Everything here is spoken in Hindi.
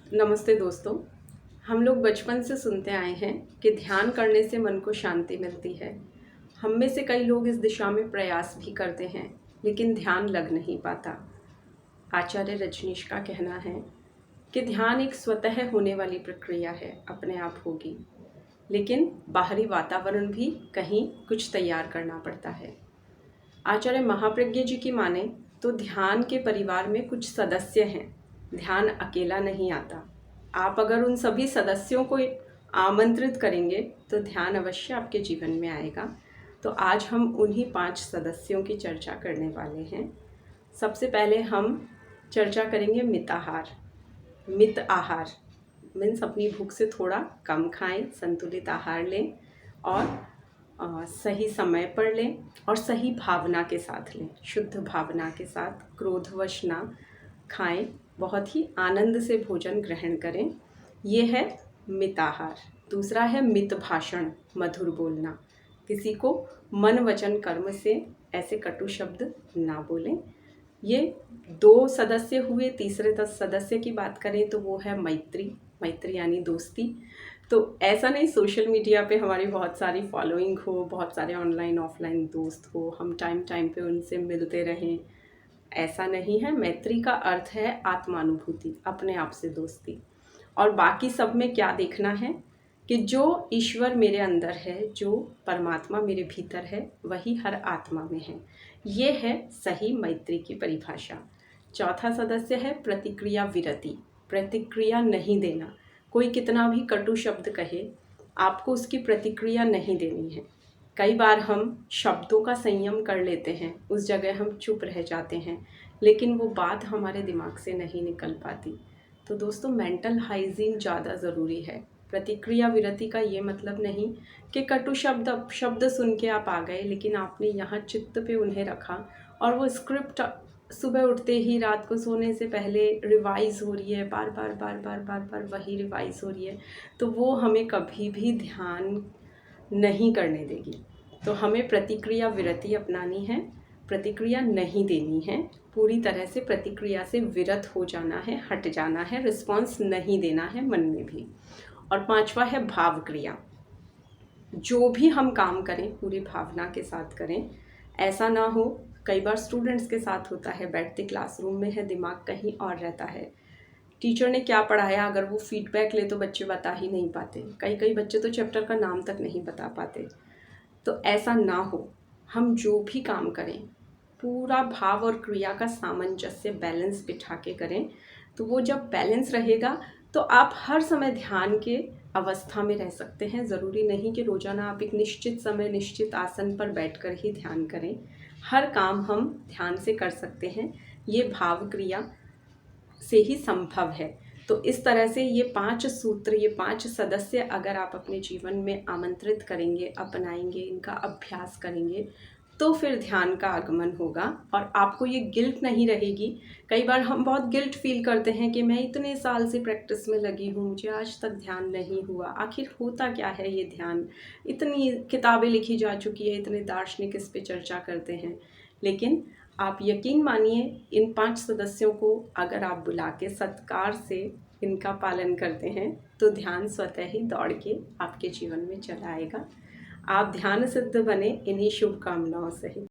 नमस्ते दोस्तों। हम लोग बचपन से सुनते आए हैं कि ध्यान करने से मन को शांति मिलती है। हम में से कई लोग इस दिशा में प्रयास भी करते हैं, लेकिन ध्यान लग नहीं पाता। आचार्य रजनीश का कहना है कि ध्यान एक स्वतः होने वाली प्रक्रिया है, अपने आप होगी, लेकिन बाहरी वातावरण भी कहीं कुछ तैयार करना पड़ता है। आचार्य महाप्रज्ञ जी की माने तो ध्यान के परिवार में कुछ सदस्य हैं। ध्यान अकेला नहीं आता। आप अगर उन सभी सदस्यों को आमंत्रित करेंगे तो ध्यान अवश्य आपके जीवन में आएगा। तो आज हम उन्हीं 5 सदस्यों की चर्चा करने वाले हैं। सबसे पहले हम चर्चा करेंगे मिताहार। मित आहार मीन्स अपनी भूख से थोड़ा कम खाएं, संतुलित आहार लें और सही समय पर लें और सही भावना के साथ लें, शुद्ध भावना के साथ। क्रोधवश ना खाएं, बहुत ही आनंद से भोजन ग्रहण करें। ये है मिताहार। दूसरा है मित भाषण, मधुर बोलना। किसी को मन वचन कर्म से ऐसे कटु शब्द ना बोलें। ये 2 सदस्य हुए। तीसरे सदस्य की बात करें तो वो है मैत्री। मैत्री यानी दोस्ती। तो ऐसा नहीं सोशल मीडिया पे हमारी बहुत सारी फॉलोइंग हो, बहुत सारे ऑनलाइन ऑफलाइन दोस्त हो, हम टाइम टाइम पे उनसे मिलते रहें, ऐसा नहीं है। मैत्री का अर्थ है आत्मानुभूति, अपने आप से दोस्ती। और बाकी सब में क्या देखना है कि जो ईश्वर मेरे अंदर है, जो परमात्मा मेरे भीतर है, वही हर आत्मा में है। ये है सही मैत्री की परिभाषा। चौथा सदस्य है प्रतिक्रिया विरति। प्रतिक्रिया नहीं देना। कोई कितना भी कटु शब्द कहे, आपको उसकी प्रतिक्रिया नहीं देनी है। कई बार हम शब्दों का संयम कर लेते हैं, उस जगह हम चुप रह जाते हैं, लेकिन वो बात हमारे दिमाग से नहीं निकल पाती। तो दोस्तों, मेंटल हाइजीन ज़्यादा ज़रूरी है। प्रतिक्रिया विरति का ये मतलब नहीं कि कटु शब्द सुन के आप आ गए, लेकिन आपने यहाँ चित्त पे उन्हें रखा और वो स्क्रिप्ट सुबह उठते ही, रात को सोने से पहले रिवाइज़ हो रही है, बार बार बार बार बार बार वही रिवाइज़ हो रही है, तो वो हमें कभी भी ध्यान नहीं करने देगी। तो हमें प्रतिक्रिया विरति अपनानी है, प्रतिक्रिया नहीं देनी है, पूरी तरह से प्रतिक्रिया से विरत हो जाना है, हट जाना है, रिस्पॉन्स नहीं देना है मन में भी। और 5वां है भाव क्रिया। जो भी हम काम करें पूरी भावना के साथ करें। ऐसा ना हो, कई बार स्टूडेंट्स के साथ होता है, बैठते क्लासरूम में है, दिमाग कहीं और रहता है। टीचर ने क्या पढ़ाया, अगर वो फीडबैक ले तो बच्चे बता ही नहीं पाते। कई बच्चे तो चैप्टर का नाम तक नहीं बता पाते। तो ऐसा ना हो, हम जो भी काम करें पूरा भाव और क्रिया का सामंजस्य, बैलेंस बिठा के करें। तो वो जब बैलेंस रहेगा तो आप हर समय ध्यान के अवस्था में रह सकते हैं। ज़रूरी नहीं कि रोज़ाना आप एक निश्चित समय निश्चित आसन पर बैठकर ही ध्यान करें। हर काम हम ध्यान से कर सकते हैं। ये भाव क्रिया से ही संभव है। तो इस तरह से ये 5 सूत्र, ये 5 सदस्य अगर आप अपने जीवन में आमंत्रित करेंगे, अपनाएंगे, इनका अभ्यास करेंगे, तो फिर ध्यान का आगमन होगा और आपको ये गिल्ट नहीं रहेगी। कई बार हम बहुत गिल्ट फील करते हैं कि मैं इतने साल से प्रैक्टिस में लगी हूँ, मुझे आज तक ध्यान नहीं हुआ। आखिर होता क्या है ये ध्यान? इतनी किताबें लिखी जा चुकी है, इतने दार्शनिक इस पे चर्चा करते हैं, लेकिन आप यकीन मानिए, इन 5 सदस्यों को अगर आप बुला के सत्कार से इनका पालन करते हैं तो ध्यान स्वतः ही दौड़ के आपके जीवन में चला आएगा। आप ध्यान सिद्ध बने इन्हीं शुभकामनाओं सहित।